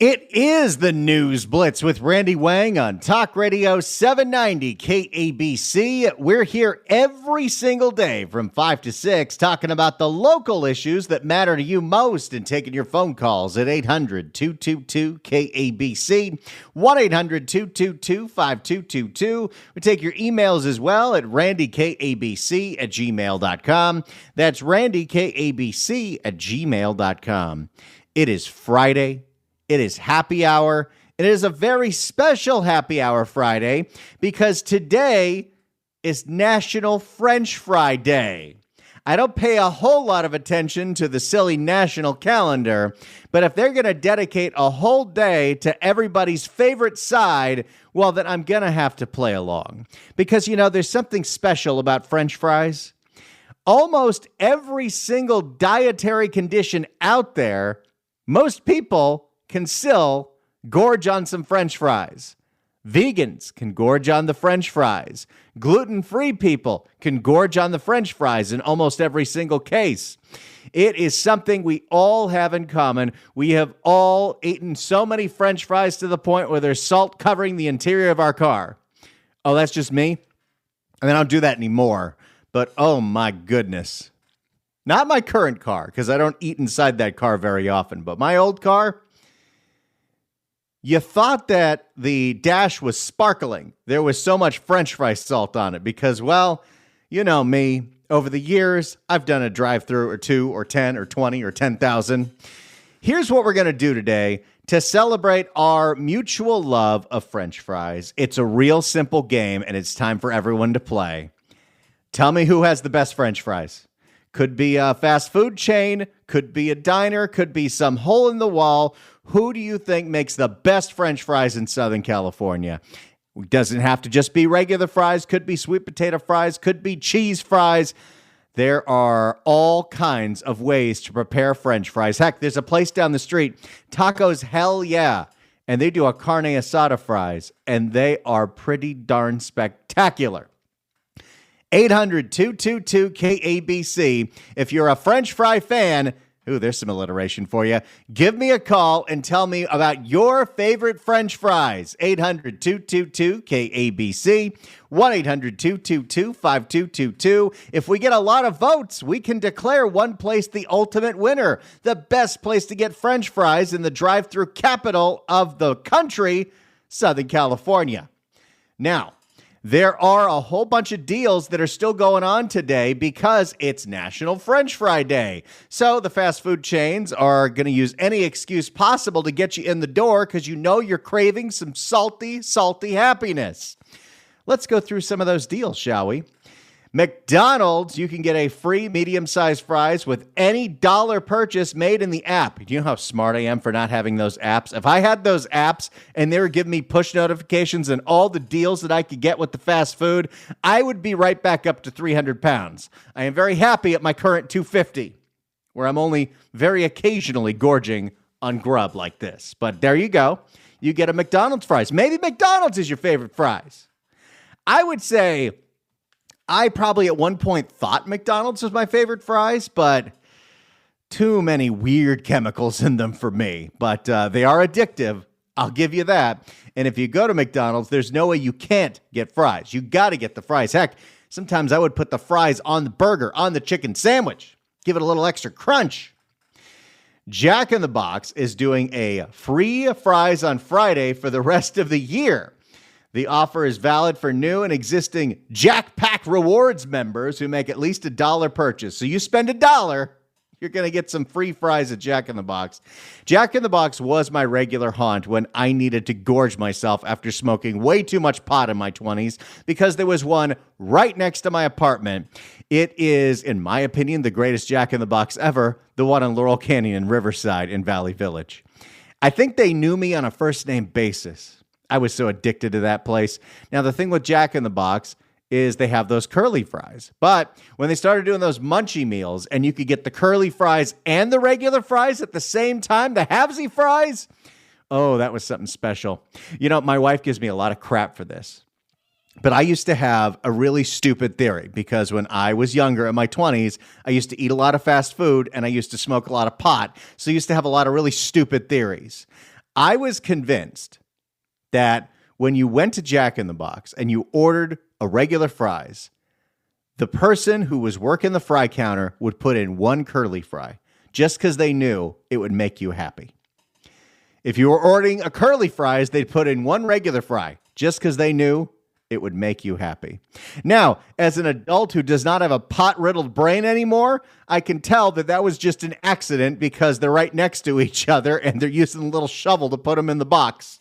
It is the News Blitz with Randy Wang on Talk Radio 790 KABC. We're here every single day from 5 to 6 talking about the local issues that matter to you most and taking your phone calls at 800-222-KABC, 1-800-222-5222. We take your emails as well at randykabc@gmail.com. That's randykabc@gmail.com. It is Friday. It is happy hour. It is a very special happy hour Friday because today is National French Fry Day. I don't pay a whole lot of attention to the silly national calendar, but if they're going to dedicate a whole day to everybody's favorite side, well, then I'm going to have to play along. Because, you know, there's something special about French fries. Almost every single dietary condition out there, most people can still gorge on some French fries. Vegans can gorge on the French fries. Gluten-free people can gorge on the French fries in almost every single case. It is something we all have in common. We have all eaten so many French fries to the point where there's salt covering the interior of our car. Oh, that's just me? I mean, I don't do that anymore. But oh my goodness. Not my current car, because I don't eat inside that car very often. But my old car, you thought that the dash was sparkling. There was so much French fry salt on it because, well, you know me. Over the years, I've done a drive-through or 2 or 10 or 20 or 10,000. Here's what we're going to do today to celebrate our mutual love of French fries. It's a real simple game, and it's time for everyone to play. Tell me who has the best French fries. Could be a fast food chain, could be a diner, could be some hole in the wall. Who do you think makes the best French fries in Southern California? It doesn't have to just be regular fries, could be sweet potato fries, could be cheese fries. There are all kinds of ways to prepare French fries. Heck, there's a place down the street, Tacos Hell Yeah, and they do a carne asada fries, and they are pretty darn spectacular. 800-222-KABC. If you're a French fry fan, ooh, there's some alliteration for you. Give me a call and tell me about your favorite French fries. 800-222-KABC, 1-800-222-5222. If we get a lot of votes, we can declare one place the ultimate winner, the best place to get French fries in the drive-thru capital of the country, Southern California. Now, there are a whole bunch of deals that are still going on today because it's National French Fry Day. So the fast food chains are going to use any excuse possible to get you in the door because you know you're craving some salty, salty happiness. Let's go through some of those deals, shall we? McDonald's, you can get a free medium-sized fries with any dollar purchase made in the app. Do you know how smart I am for not having those apps? If I had those apps and they were giving me push notifications and all the deals that I could get with the fast food, I would be right back up to 300 pounds. I am very happy at my current 250, where I'm only very occasionally gorging on grub like this. But there you go. You get a McDonald's fries. Maybe McDonald's is your favorite fries. I would say I probably at one point thought McDonald's was my favorite fries, but too many weird chemicals in them for me. But they are addictive. I'll give you that. And if you go to McDonald's, there's no way you can't get fries. You got to get the fries. Heck, sometimes I would put the fries on the burger, on the chicken sandwich, give it a little extra crunch. Jack in the Box is doing a free fries on Friday for the rest of the year. The offer is valid for new and existing Jack Pack Rewards members who make at least $1 purchase. So you spend $1, you're going to get some free fries at Jack in the Box. Jack in the Box was my regular haunt when I needed to gorge myself after smoking way too much pot in my 20s because there was one right next to my apartment. It is, in my opinion, the greatest Jack in the Box ever, the one on Laurel Canyon and Riverside in Valley Village. I think they knew me on a first-name basis. I was so addicted to that place. Now, the thing with Jack in the Box is they have those curly fries. But when they started doing those munchie meals and you could get the curly fries and the regular fries at the same time, the halvesy fries, oh, that was something special. You know, my wife gives me a lot of crap for this. But I used to have a really stupid theory because when I was younger in my 20s, I used to eat a lot of fast food and I used to smoke a lot of pot. So I used to have a lot of really stupid theories. I was convinced that when you went to Jack in the Box and you ordered a regular fries, the person who was working the fry counter would put in one curly fry just because they knew it would make you happy. If you were ordering a curly fries, they'd put in one regular fry just because they knew it would make you happy. Now, as an adult who does not have a pot-riddled brain anymore, I can tell that that was just an accident because they're right next to each other and they're using a little shovel to put them in the box.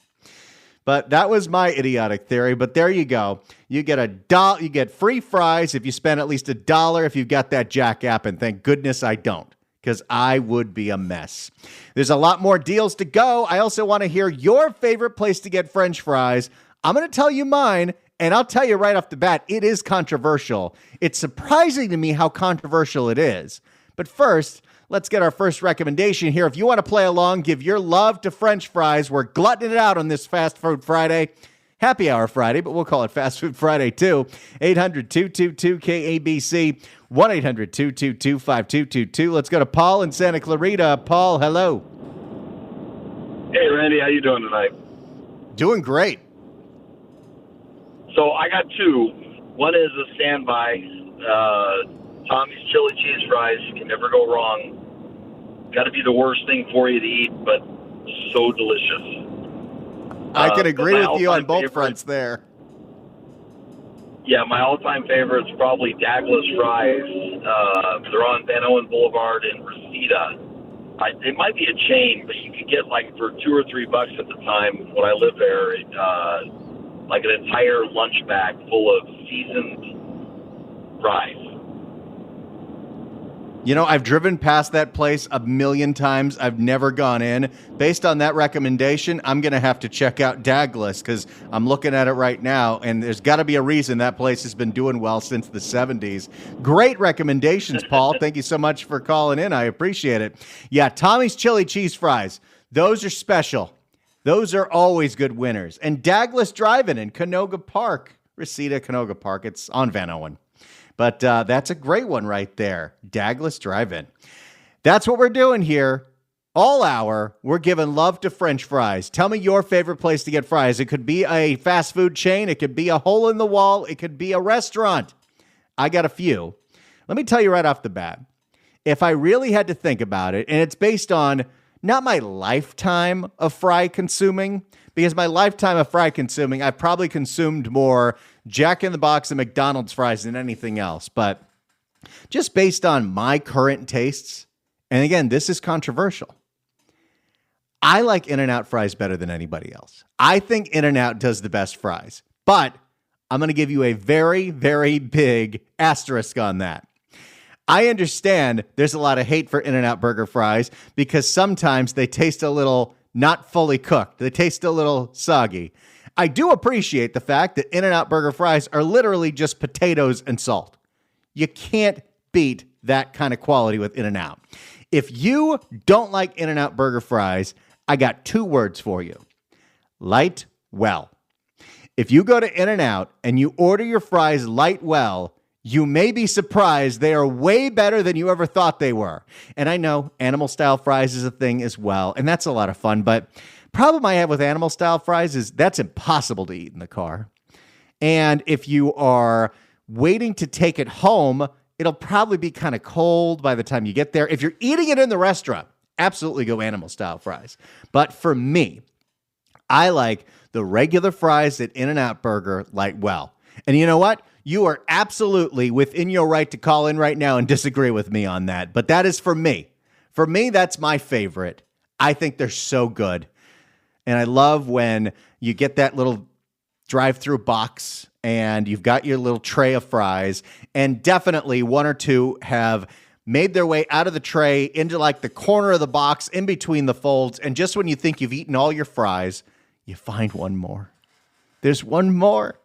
But that was my idiotic theory. But there you go. You get you get free fries if you spend at least $1 if you've got that Jack app, and thank goodness I don't, because I would be a mess. There's a lot more deals to go. I also want to hear your favorite place to get French fries. I'm going to tell you mine. And I'll tell you right off the bat, it is controversial. It's surprising to me how controversial it is. But first, let's get our first recommendation here. If you want to play along, give your love to French fries. We're glutting it out on this Fast Food Friday. Happy Hour Friday, but we'll call it Fast Food Friday too. 800-222-KABC, 1-800-222-5222. Let's go to Paul in Santa Clarita. Paul, hello. Hey, Randy. How you doing tonight? Doing great. So I got two. One is a standby. Tommy's chili cheese fries. You can never go wrong. Got to be the worst thing for you to eat, but so delicious. I can agree with you on both fronts there. Yeah, my all-time favorite is probably Daglas fries. They're on Van Owen Boulevard in Reseda. It might be a chain, but you could get like for $2 or $3 at the time when I lived there. Like an entire lunch bag full of seasoned fries. You know, I've driven past that place a million times. I've never gone in. Based on that recommendation, I'm going to have to check out Daglas because I'm looking at it right now, and there's got to be a reason that place has been doing well since the 70s. Great recommendations, Paul. Thank you so much for calling in. I appreciate it. Yeah, Tommy's chili cheese fries. Those are special. Those are always good winners. And Daglas Drive-In in Canoga Park, Reseda, Canoga Park. It's on Van Owen. But that's a great one right there. Daglas Drive-In. That's what we're doing here. All hour, we're giving love to French fries. Tell me your favorite place to get fries. It could be a fast food chain. It could be a hole in the wall. It could be a restaurant. I got a few. Let me tell you right off the bat. If I really had to think about it, and it's based on not my lifetime of fry consuming, because my lifetime of fry consuming, I've probably consumed more Jack in the Box and McDonald's fries than anything else. But just based on my current tastes, and again, this is controversial, I like In-N-Out fries better than anybody else. I think In-N-Out does the best fries. But I'm going to give you a very, very big asterisk on that. I understand there's a lot of hate for In-N-Out burger fries because sometimes they taste a little not fully cooked. They taste a little soggy. I do appreciate the fact that In-N-Out burger fries are literally just potatoes and salt. You can't beat that kind of quality with In-N-Out. If you don't like In-N-Out burger fries, I got two words for you. Light well. If you go to In-N-Out and you order your fries light well, you may be surprised they are way better than you ever thought they were. And I know animal style fries is a thing as well, and that's a lot of fun. But problem I have with animal style fries is that's impossible to eat in the car. And if you are waiting to take it home, it'll probably be kind of cold by the time you get there. If you're eating it in the restaurant, absolutely go animal style fries. But for me, I like the regular fries at In-N-Out Burger light well. And you know what? You are absolutely within your right to call in right now and disagree with me on that. But that is for me. For me, that's my favorite. I think they're so good. And I love when you get that little drive-through box and you've got your little tray of fries. And definitely one or two have made their way out of the tray into like the corner of the box in between the folds. And just when you think you've eaten all your fries, you find one more. There's one more.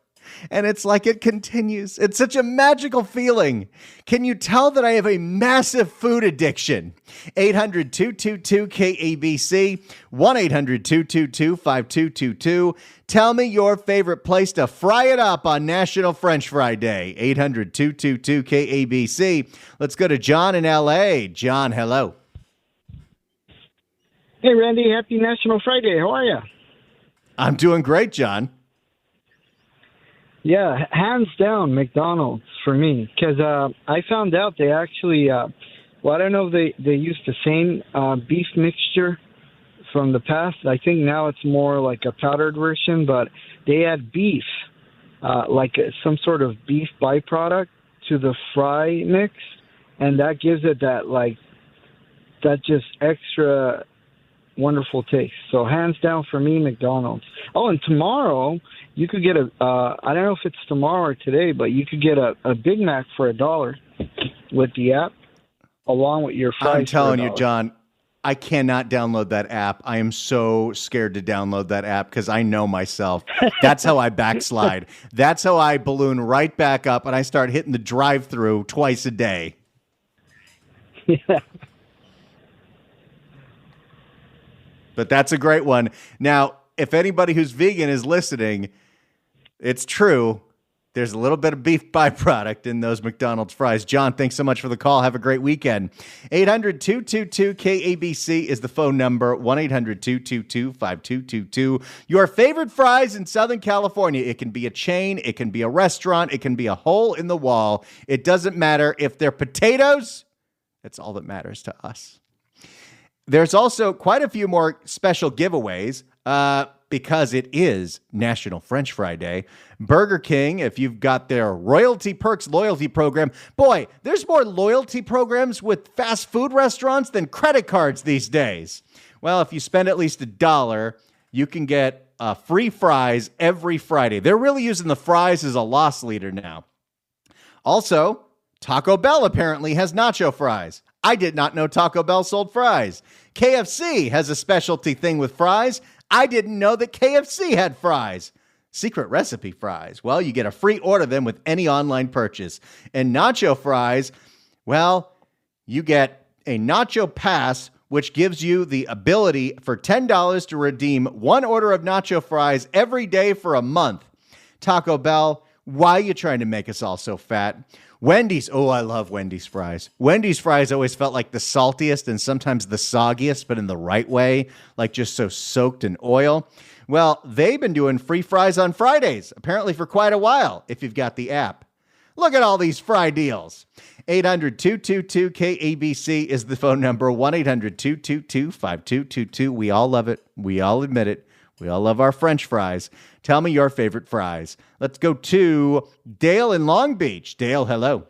And it's like it continues. It's such a magical feeling. Can you tell that I have a massive food addiction? 800-222-KABC, 1-800-222-5222. Tell me your favorite place to fry it up on National French Fry Day. 800-222-KABC. Let's go to John in L.A. John, hello. Hey, Randy. Happy National Friday. How are you? I'm doing great, John. Yeah, hands down, McDonald's for me. Because I found out they actually, I don't know if they use the same beef mixture from the past. I think now it's more like a powdered version, but they add beef, some sort of beef byproduct to the fry mix, and that gives it that just extra wonderful taste. So hands down for me, McDonald's. Oh, and tomorrow you could get I don't know if it's tomorrow or today, but you could get a Big Mac for $1 with the app along with your fries. I'm telling you, John, I cannot download that app. I am so scared to download that app because I know myself. That's how I backslide. That's how I balloon right back up and I start hitting the drive-thru twice a day. Yeah. But that's a great one. Now, if anybody who's vegan is listening, it's true. There's a little bit of beef byproduct in those McDonald's fries. John, thanks so much for the call. Have a great weekend. 800-222-KABC is the phone number. 1-800-222-5222. Your favorite fries in Southern California. It can be a chain. It can be a restaurant. It can be a hole in the wall. It doesn't matter if they're potatoes. That's all that matters to us. There's also quite a few more special giveaways because it is National French Fry Day. Burger King, if you've got their Royalty Perks loyalty program, boy, there's more loyalty programs with fast food restaurants than credit cards these days. Well, if you spend at least $1, you can get free fries every Friday. They're really using the fries as a loss leader now. Also, Taco Bell apparently has nacho fries. I did not know Taco Bell sold fries. KFC has a specialty thing with fries. I didn't know that KFC had fries. Secret recipe fries. Well, you get a free order them with any online purchase. And nacho fries, well, you get a nacho pass, which gives you the ability for $10 to redeem one order of nacho fries every day for a month. Taco Bell, why are you trying to make us all so fat? Wendy's, oh, I love Wendy's fries. Wendy's fries always felt like the saltiest and sometimes the soggiest, but in the right way, like just so soaked in oil. Well, they've been doing free fries on Fridays, apparently for quite a while, if you've got the app. Look at all these fry deals. 800-222-KABC is the phone number, 1-800-222-5222. We all love it. We all admit it. We all love our French fries. Tell me your favorite fries. Let's go to Dale in Long Beach. Dale, hello.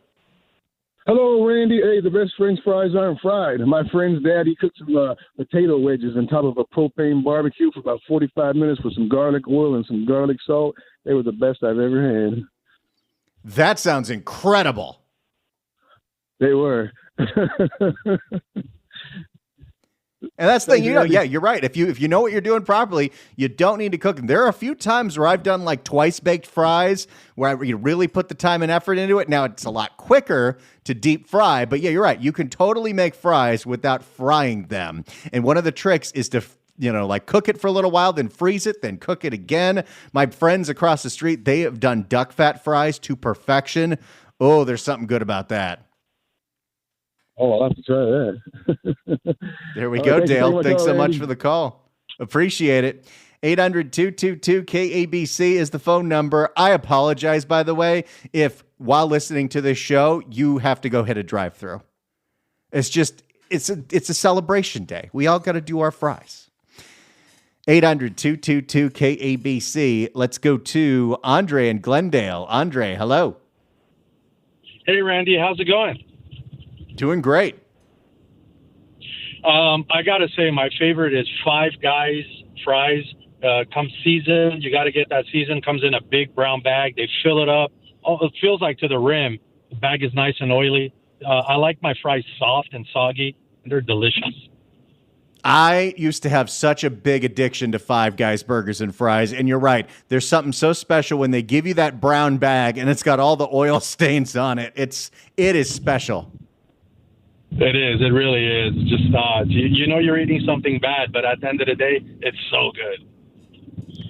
Hello, Randy. Hey, the best French fries aren't fried. My friend's dad, he cooked some potato wedges on top of a propane barbecue for about 45 minutes with some garlic oil and some garlic salt. They were the best I've ever had. That sounds incredible. They were. And that's the thing, yeah, you're right. If you know what you're doing properly, you don't need to cook them. There are a few times where I've done like twice baked fries where you really put the time and effort into it. Now it's a lot quicker to deep fry, but yeah, you're right. You can totally make fries without frying them. And one of the tricks is to cook it for a little while, then freeze it, then cook it again. My friends across the street, they have done duck fat fries to perfection. Oh, there's something good about that. Oh, I'll have to try that. There we go, Dale. Thanks so much for the call. Appreciate it. 800-222-KABC is the phone number. I apologize, by the way, if while listening to this show, you have to go hit a drive-thru. It's a celebration day. We all got to do our fries. 800-222-KABC. Let's go to Andre in Glendale. Andre, hello. Hey, Randy. How's it going? Doing great. I got to say, my favorite is Five Guys fries. Comes seasoned. You got to get that seasoned. Comes in a big brown bag. They fill it up. Oh, it feels like to the rim. The bag is nice and oily. I like my fries soft and soggy. They're delicious. I used to have such a big addiction to Five Guys burgers and fries, and you're right. There's something so special when they give you that brown bag and it's got all the oil stains on it. It is special. It is. It really is. Just you know you're eating something bad, but at the end of the day, it's so good.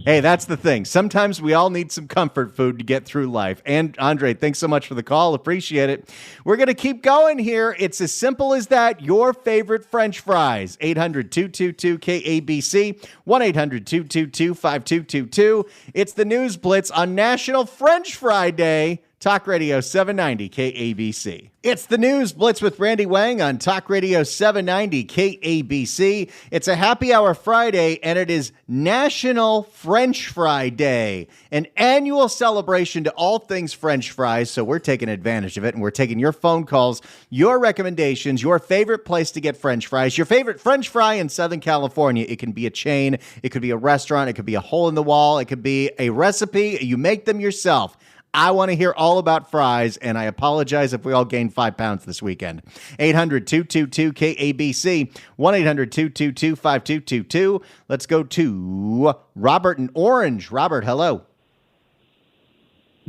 Hey, that's the thing. Sometimes we all need some comfort food to get through life. And Andre, thanks so much for the call. Appreciate it. We're going to keep going here. It's as simple as that. Your favorite French fries. 800-222-KABC, 1-800-222-5222. It's the News Blitz on National French Fry Day. Talk Radio 790 KABC. It's the News Blitz with Randy Wang on Talk Radio 790 KABC. It's a happy hour Friday, and it is National French Fry Day, an annual celebration to all things French fries. So we're taking advantage of it, and we're taking your phone calls, your recommendations, your favorite place to get French fries, your favorite French fry in Southern California. It can be a chain, it could be a restaurant, it could be a hole in the wall, it could be a recipe. You make them yourself. I want to hear all about fries, and I apologize if we all gained 5 pounds this weekend. 800-222-KABC, 1-800-222-5222. Let's go to Robert in Orange. Robert, hello.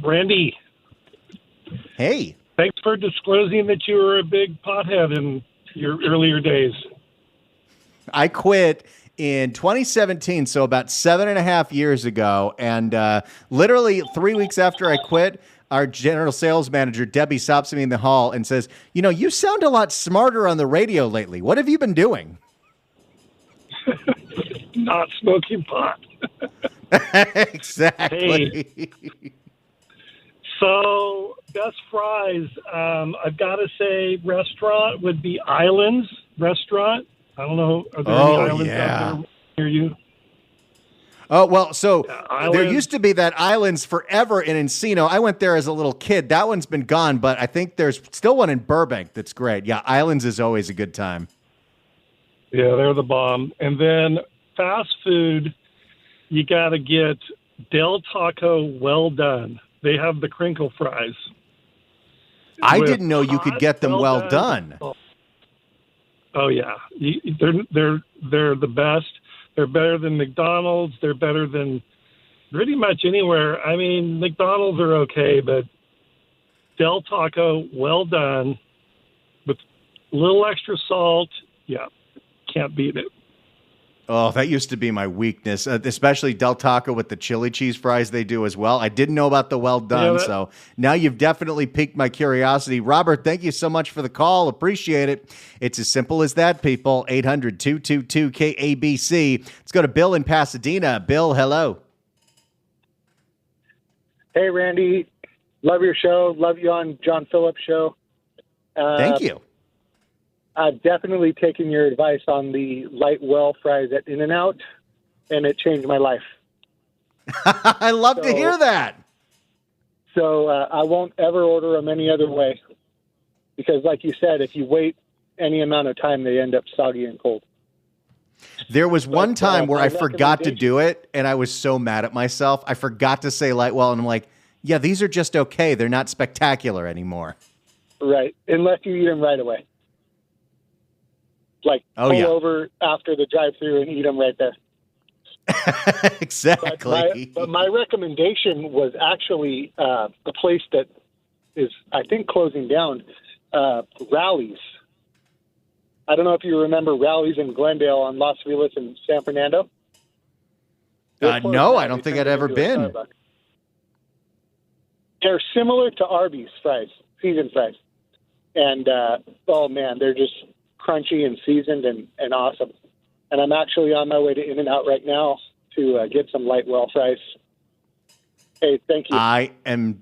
Randy. Hey. Thanks for disclosing that you were a big pothead in your earlier days. I quit in 2017, so about 7.5 years ago. And literally 3 weeks after I quit, our general sales manager, Debbie, stops me in the hall and says, you sound a lot smarter on the radio lately. What have you been doing? Not smoking pot. Exactly. Hey. So, best fries, I've got to say restaurant would be Islands Restaurant. I don't know. Are there any islands out there near you? Oh, well, so there Islands. used to be that Islands forever in Encino. I went there as a little kid. That one's been gone, but I think there's still one in Burbank that's great. Yeah, Islands is always a good time. Yeah, they're the bomb. And then fast food, you got to get Del Taco Well Done. They have the crinkle fries. I didn't know you could get them well done. Oh yeah, they're the best. They're better than McDonald's. They're better than pretty much anywhere. I mean, McDonald's are okay, but Del Taco, well done, with a little extra salt. Yeah, can't beat it. Oh, that used to be my weakness, especially Del Taco with the chili cheese fries they do as well. I didn't know about the well done, so now you've definitely piqued my curiosity. Robert, thank you so much for the call. Appreciate it. It's as simple as that, people. 800-222-KABC. Let's go to Bill in Pasadena. Bill, hello. Hey, Randy. Love your show. Love you on John Phillips' show. Thank you. I've definitely taken your advice on the light well fries at In-N-Out, and it changed my life. I love to hear that. So I won't ever order them any other way, because like you said, if you wait any amount of time, they end up soggy and cold. There was one time where I forgot to do it, and I was so mad at myself. I forgot to say light well, and I'm like, yeah, these are just okay. They're not spectacular anymore. Right, unless you eat them right away. Like, pull over after the drive-thru and eat them right there. Exactly. But my recommendation was actually a place that is, I think, closing down, Rallies. I don't know if you remember Rallies in Glendale on Los Feliz and San Fernando. No, I don't think I'd ever been. They're similar to Arby's fries, seasoned fries. And, oh, man, they're just crunchy and seasoned and awesome. And I'm actually on my way to In-N-Out right now to get some light well fries. Hey, thank you. I am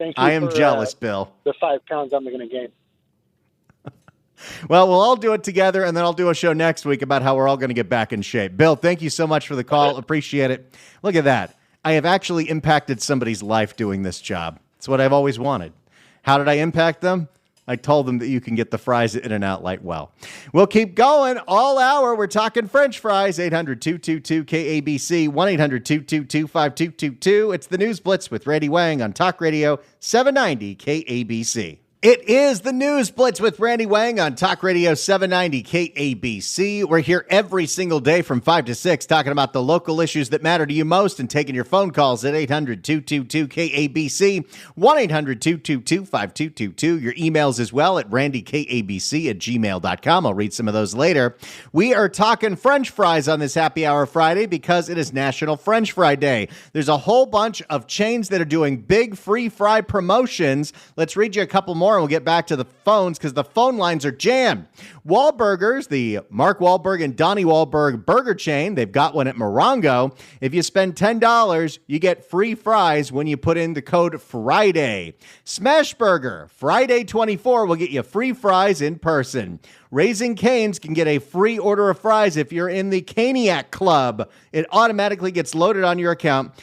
jealous, Bill. The 5 pounds I'm going to gain. Well, we'll all do it together, and then I'll do a show next week about how we're all going to get back in shape. Bill, thank you so much for the call. Appreciate it. Look at that. I have actually impacted somebody's life doing this job. It's what I've always wanted. How did I impact them? I told them that you can get the fries at In-N-Out light well. We'll keep going all hour. We're talking French fries. 800-222-KABC, 1-800-222-5222. It's the News Blitz with Randy Wang on Talk Radio 790 KABC. It is the News Blitz with Randy Wang on Talk Radio 790 KABC. We're here every single day from 5 to 6 talking about the local issues that matter to you most and taking your phone calls at 800-222-KABC, 1-800-222-5222. Your emails as well at randykabc@gmail.com. I'll read some of those later. We are talking French fries on this Happy Hour Friday because it is National French Fry Day. There's a whole bunch of chains that are doing big free fry promotions. Let's read you a couple more. And we'll get back to the phones because the phone lines are jammed. Wahlburgers, the Mark Wahlberg and Donnie Wahlberg burger chain, they've got one at Morongo. If you spend $10, you get free fries when you put in the code Friday. Smashburger, Friday 24 will get you free fries in person. Raising Cane's can get a free order of fries if you're in the Caniac Club. It automatically gets loaded on your account.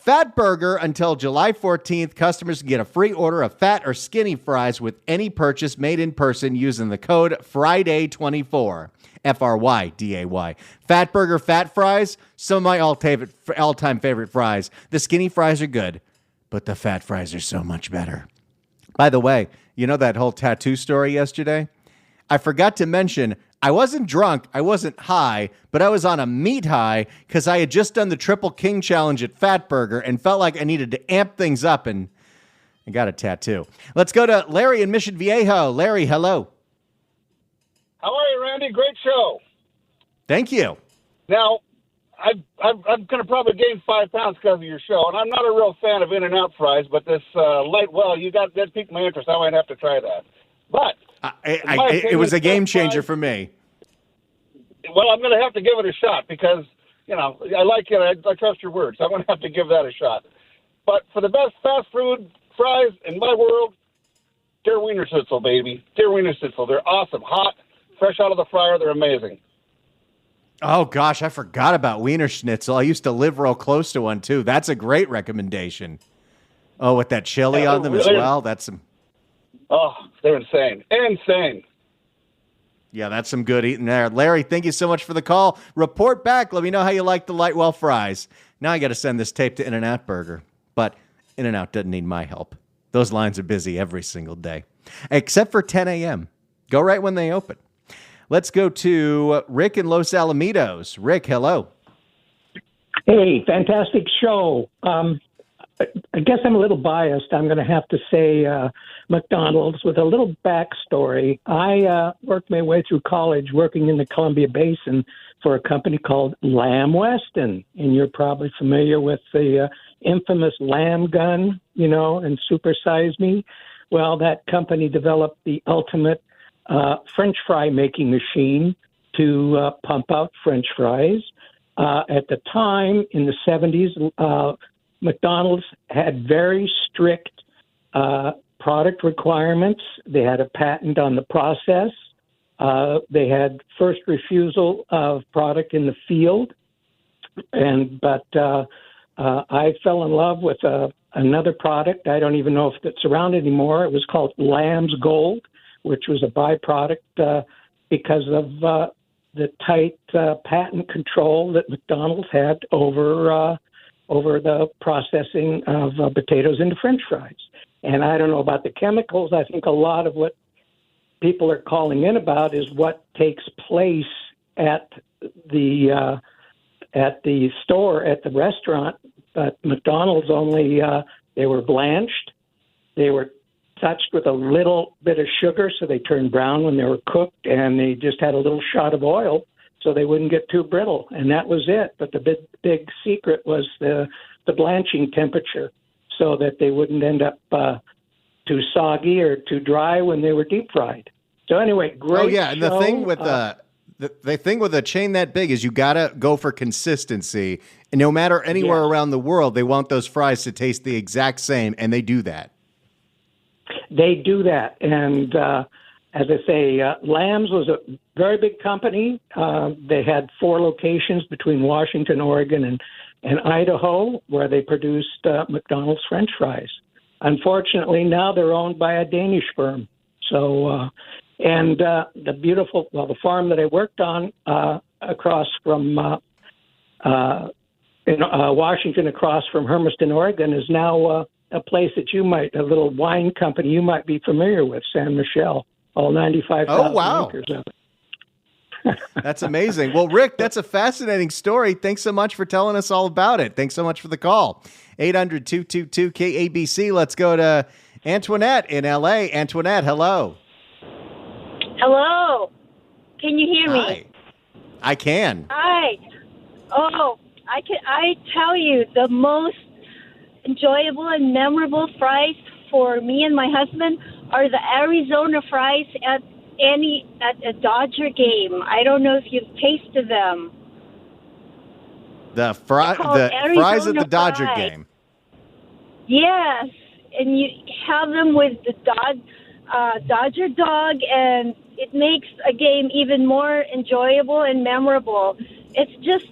Fatburger, until July 14th, customers can get a free order of fat or skinny fries with any purchase made in person using the code Friday24, F-R-Y-D-A-Y. Fatburger fat fries, some of my all-time favorite fries. The skinny fries are good, but the fat fries are so much better. By the way, you know that whole tattoo story yesterday? I forgot to mention, I wasn't drunk, I wasn't high, but I was on a meat high because I had just done the Triple King Challenge at Fatburger and felt like I needed to amp things up, and I got a tattoo. Let's go to Larry in Mission Viejo. Larry, hello. How are you, Randy? Great show. Thank you. Now, I'm going to probably gain 5 pounds because of your show, and I'm not a real fan of In-N-Out fries, but this that piqued my interest. I might have to try that. But it was a game changer for me. Well, I'm going to have to give it a shot because, I like it. I trust your words. I'm going to have to give that a shot. But for the best fast food fries in my world, dear Weinerschnitzel, baby. Dear Weinerschnitzel. They're awesome. Hot, fresh out of the fryer. They're amazing. Oh, gosh, I forgot about Weinerschnitzel. I used to live real close to one, too. That's a great recommendation. Oh, with that chili on them as well. That's some... Oh, they're insane. Insane. Yeah, that's some good eating there. Larry, thank you so much for the call. Report back. Let me know how you like the Lightwell fries. Now I got to send this tape to In-N-Out Burger. But In-N-Out doesn't need my help. Those lines are busy every single day, except for 10 a.m. Go right when they open. Let's go to Rick in Los Alamitos. Rick, hello. Hey, fantastic show. I guess I'm a little biased. I'm going to have to say McDonald's with a little backstory. I worked my way through college working in the Columbia Basin for a company called Lamb Weston, and you're probably familiar with the infamous Lamb gun, and Super Size Me. Well, that company developed the ultimate French fry making machine to pump out French fries. At the time, in the 70s, McDonald's had very strict product requirements. They had a patent on the process. They had first refusal of product in the field. But I fell in love with another product. I don't even know if it's around anymore. It was called Lamb's Gold, which was a byproduct because of the tight patent control that McDonald's had over the processing of potatoes into French fries. And I don't know about the chemicals. I think a lot of what people are calling in about is what takes place at the store, at the restaurant. But McDonald's only, they were blanched. They were touched with a little bit of sugar so they turned brown when they were cooked, and they just had a little shot of oil so they wouldn't get too brittle, and that was it. But the big secret was the blanching temperature so that they wouldn't end up too soggy or too dry when they were deep fried. So anyway, great. Oh yeah, and show. the thing with the thing with a chain that big is you gotta go for consistency, and no matter anywhere around the world, they want those fries to taste the exact same, and they do that. They do that, and as I say, Lamb's was a very big company. They had 4 locations between Washington, Oregon, and Idaho, where they produced McDonald's French fries. Unfortunately, now they're owned by a Danish firm. So, the farm that I worked on across from in Washington, across from Hermiston, Oregon, is now a place that a little wine company you might be familiar with, San Michelle, all 95,000 acres of it. That's amazing. Well, Rick, that's a fascinating story. Thanks so much for telling us all about it. Thanks so much for the call. 800-222-KABC. Let's go to Antoinette in L.A. Antoinette, hello. Hello. Can you hear Hi. me? I can. Hi. Oh, I tell you, the most enjoyable and memorable fries for me and my husband are the Arizona fries at a Dodger game. I don't know if you've tasted them. The fries at the Dodger game. Yes, and you have them with the Dodger dog, and it makes a game even more enjoyable and memorable. It's just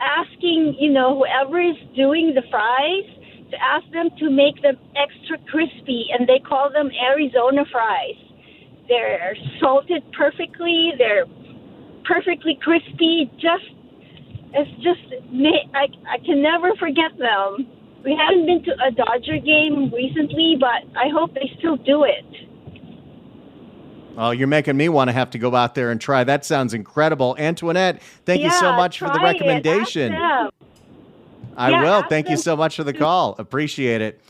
asking, whoever is doing the fries to ask them to make them extra crispy, and they call them Arizona fries. They're salted perfectly. They're perfectly crispy. I can never forget them. We haven't been to a Dodger game recently, but I hope they still do it. Oh, you're making me want to have to go out there and try. That sounds incredible. Antoinette, thank you so much for the recommendation. I will. Thank you so much for the call. Appreciate it.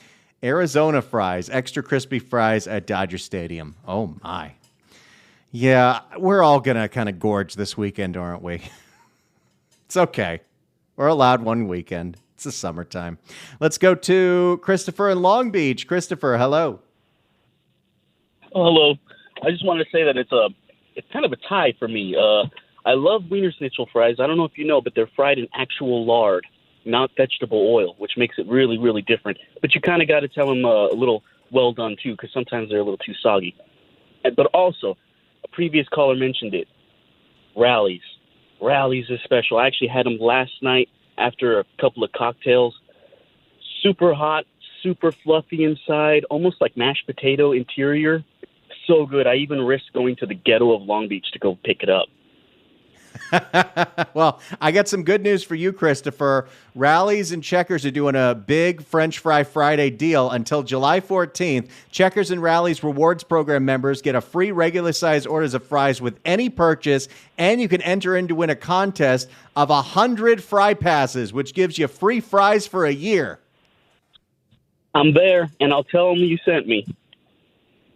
Arizona fries, extra crispy fries at Dodger Stadium. Oh, my. Yeah, we're all going to kind of gorge this weekend, aren't we? It's okay. We're allowed one weekend. It's the summertime. Let's go to Christopher in Long Beach. Christopher, hello. Oh, hello. I just want to say that it's kind of a tie for me. I love Weinerschnitzel fries. I don't know if you know, but they're fried in actual lard, not vegetable oil, which makes it really, really different. But you kind of got to tell them a little well done, too, because sometimes they're a little too soggy. But also, a previous caller mentioned it, Rallies. Rallies is special. I actually had them last night after a couple of cocktails. Super hot, super fluffy inside, almost like mashed potato interior. So good. I even risked going to the ghetto of Long Beach to go pick it up. Well, I got some good news for you, Christopher. Rallies and Checkers are doing a big French Fry Friday deal until July 14th. Checkers and Rallies Rewards Program members get a free regular size orders of fries with any purchase, and you can enter in to win a contest of 100 fry passes, which gives you free fries for a year. I'm there, and I'll tell them you sent me.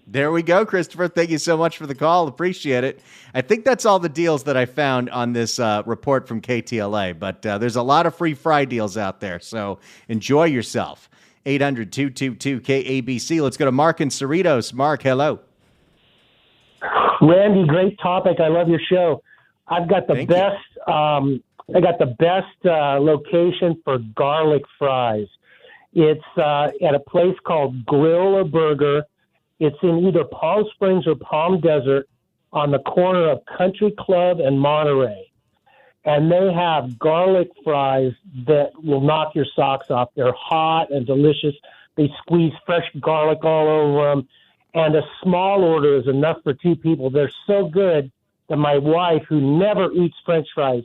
There we go, Christopher. Thank you so much for the call. Appreciate it. I think that's all the deals that I found on this report from KTLA, but there's a lot of free fry deals out there, so enjoy yourself. 800-222-KABC. Let's go to Mark in Cerritos. Mark, hello. Randy, great topic. I love your show. I've got the best location for garlic fries. It's at a place called Grill a Burger. It's in either Palm Springs or Palm Desert on the corner of Country Club and Monterey. And they have garlic fries that will knock your socks off. They're hot and delicious. They squeeze fresh garlic all over them. And a small order is enough for two people. They're so good that my wife, who never eats French fries,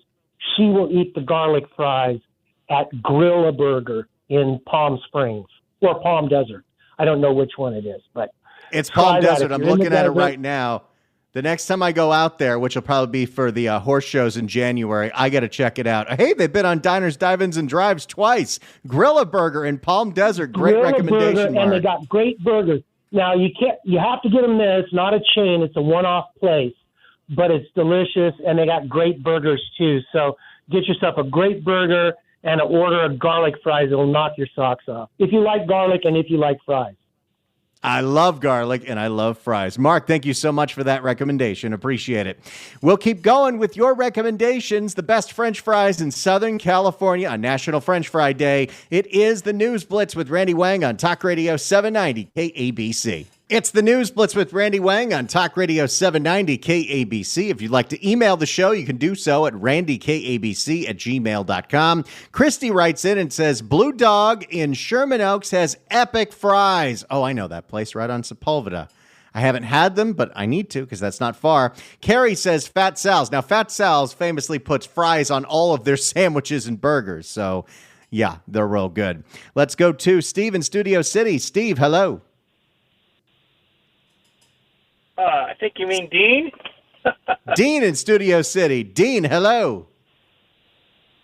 she will eat the garlic fries at Grill a Burger in Palm Springs or Palm Desert. I don't know which one it is, but it's Palm Desert. I'm looking at it right now. The next time I go out there, which will probably be for the horse shows in January, I got to check it out. Hey, they've been on Diners, Dive-Ins, and Drives twice. Grill a Burger in Palm Desert. Great recommendation, Mark. And they got great burgers. Now, you have to get them there. It's not a chain. It's a one-off place, but it's delicious, and they got great burgers, too. So get yourself a great burger and an order of garlic fries. It will knock your socks off. If you like garlic and if you like fries. I love garlic and I love fries. Mark, thank you so much for that recommendation. Appreciate it. We'll keep going with your recommendations. The best French fries in Southern California on National French Fry Day. It is the News Blitz with Randy Wang on Talk Radio 790 KABC. It's the News Blitz with Randy Wang on Talk Radio 790 KABC. If you'd like to email the show, you can do so at randykabc@gmail.com. Christy writes in and says, Blue Dog in Sherman Oaks has epic fries. Oh, I know that place right on Sepulveda. I haven't had them, but I need to because that's not far. Carrie says Fat Sal's. Now, Fat Sal's famously puts fries on all of their sandwiches and burgers, so Yeah, they're real good. Let's go to Steve in Studio City. Steve, hello. I think you mean Dean. Dean in Studio City. Dean, hello.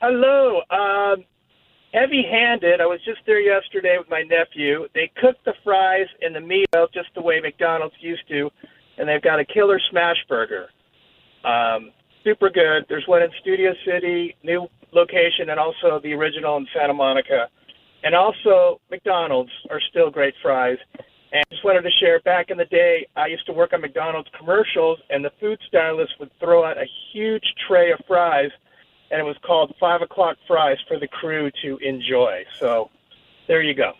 Hello. Heavy-handed. I was just there yesterday with my nephew. They cook the fries in the meat oil just the way McDonald's used to, and they've got a killer Smashburger. Super good. There's one in Studio City, new location, and also the original in Santa Monica. And also, McDonald's are still great fries. And just wanted to share, back in the day, I used to work on McDonald's commercials, and the food stylist would throw out a huge tray of fries, and it was called 5 o'clock fries for the crew to enjoy. So there you go.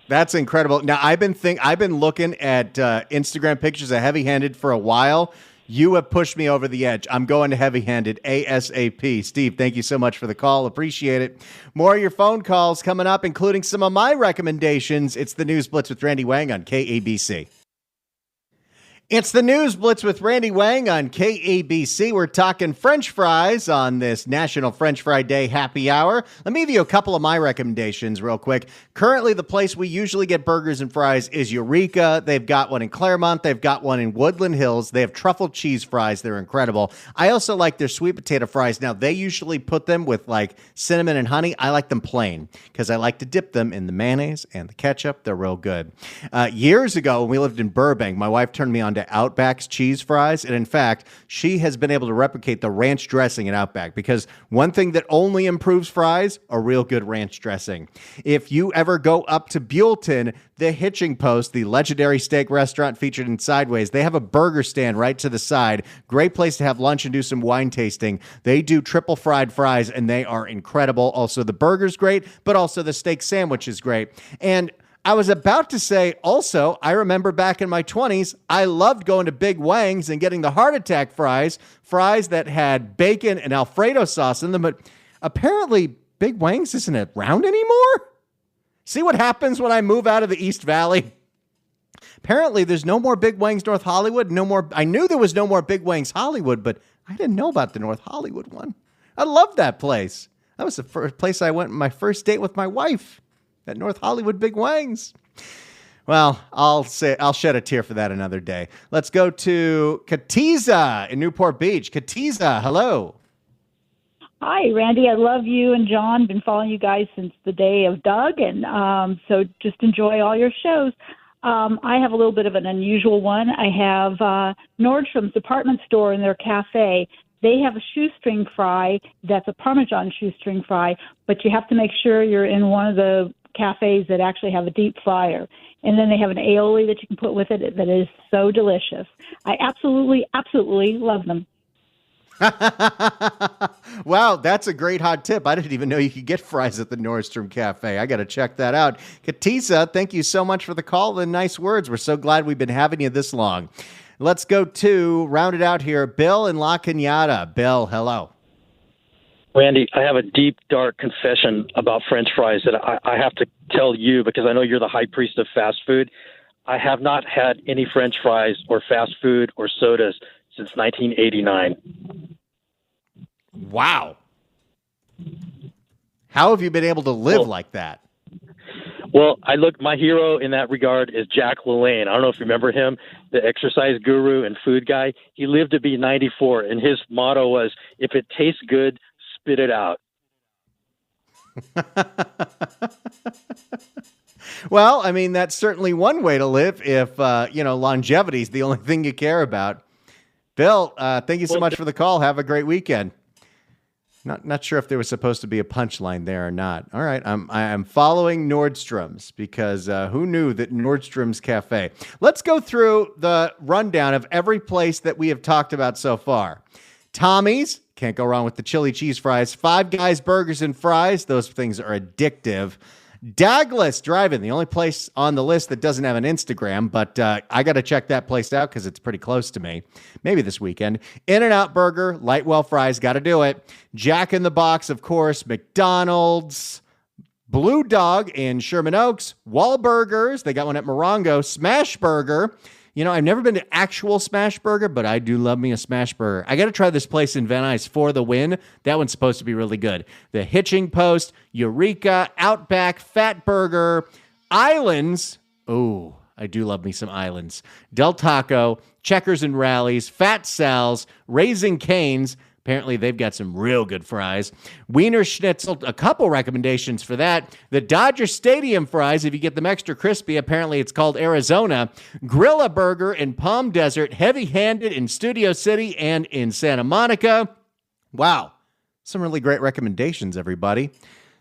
That's incredible. Now, I've been looking at Instagram pictures of Heavy-Handed for a while. You have pushed me over the edge. I'm going to Heavy-Handed ASAP. Steve, thank you so much for the call. Appreciate it. More of your phone calls coming up, including some of my recommendations. It's the News Blitz with Randy Wang on KABC. It's the News Blitz with Randy Wang on KABC. We're talking French fries on this National French Fry Day happy hour. Let me give you a couple of my recommendations real quick. Currently, the place we usually get burgers and fries is Eureka. They've got one in Claremont. They've got one in Woodland Hills. They have truffle cheese fries. They're incredible. I also like their sweet potato fries. Now, they usually put them with like cinnamon and honey. I like them plain because I like to dip them in the mayonnaise and the ketchup. They're real good. Years ago, when we lived in Burbank, my wife turned me on to Outback's cheese fries. And in fact, she has been able to replicate the ranch dressing at Outback, because one thing that only improves fries, a real good ranch dressing. If you ever go up to Buellton, the Hitching Post, the legendary steak restaurant featured in Sideways, they have a burger stand right to the side. Great place to have lunch and do some wine tasting. They do triple fried fries, and they are incredible. Also, the burger's great, but also the steak sandwich is great. And I was about to say also, I remember back in my 20s, I loved going to Big Wang's and getting the heart attack fries that had bacon and Alfredo sauce in them. But apparently Big Wang's isn't around anymore. See what happens when I move out of the East Valley? Apparently there's no more Big Wang's North Hollywood. No more. I knew there was no more Big Wang's Hollywood, but I didn't know about the North Hollywood one. I love that place. That was the first place I went on my first date with my wife. At North Hollywood Big Wang's. Well, I'll shed a tear for that another day. Let's go to Katiza in Newport Beach. Katiza, hello. Hi, Randy. I love you and John. Been following you guys since the day of Doug, and so just enjoy all your shows. I have a little bit of an unusual one. I have Nordstrom's department store in their cafe. They have a shoestring fry that's a Parmesan shoestring fry, but you have to make sure you're in one of the cafes that actually have a deep fryer. And then they have an aioli that you can put with it that is so delicious. I absolutely love them. Wow, that's a great hot tip. I didn't even know you could get fries at the Nordstrom Cafe. I got to check that out. Katiza, thank you so much for the call and nice words. We're so glad we've been having you this long. Let's go to, round it out here, Bill in La Cañada. Bill, hello. Randy, I have a deep, dark confession about French fries that I have to tell you, because I know you're the high priest of fast food. I have not had any French fries or fast food or sodas since 1989. Wow. How have you been able to live like that? Well, my hero in that regard is Jack LaLanne. I don't know if you remember him, the exercise guru and food guy. He lived to be 94, and his motto was, if it tastes good, spit it out. Well, I mean, that's certainly one way to live if, longevity is the only thing you care about. Bill, thank you so much for the call. Have a great weekend. Not sure if there was supposed to be a punchline there or not. All right, I'm following Nordstrom's because who knew that Nordstrom's Cafe? Let's go through the rundown of every place that we have talked about so far. Tommy's, can't go wrong with the chili cheese fries. Five Guys Burgers and Fries, those things are addictive. Daglas Drive-In, the only place on the list that doesn't have an Instagram, but I got to check that place out because it's pretty close to me. Maybe this weekend. In-N-Out Burger, Lightwell Fries, got to do it. Jack in the Box, of course. McDonald's. Blue Dog in Sherman Oaks. Wahlburgers, they got one at Morongo. Smashburger. You know, I've never been to actual Smashburger, but I do love me a Smashburger. I got to try this place in Van Nuys For the Win. That one's supposed to be really good. The Hitching Post, Eureka, Outback, Fatburger, Islands. Oh, I do love me some Islands. Del Taco, Checkers and Rallies, Fat Sal's, Raising Cane's. Apparently, they've got some real good fries. Weinerschnitzel, a couple recommendations for that. The Dodger Stadium fries, if you get them extra crispy, apparently it's called Arizona. Grill-A-Burger in Palm Desert, Heavy-Handed in Studio City and in Santa Monica. Wow, some really great recommendations, everybody.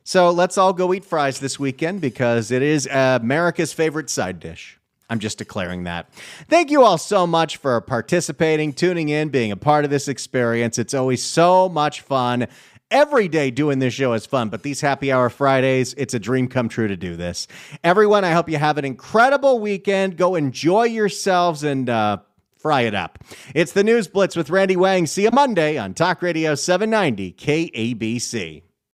So let's all go eat fries this weekend because it is America's favorite side dish. I'm just declaring that. Thank you all so much for participating, tuning in, being a part of this experience. It's always so much fun. Every day doing this show is fun, but these Happy Hour Fridays, it's a dream come true to do this. Everyone, I hope you have an incredible weekend. Go enjoy yourselves and fry it up. It's the News Blitz with Randy Wang. See you Monday on Talk Radio 790 KABC.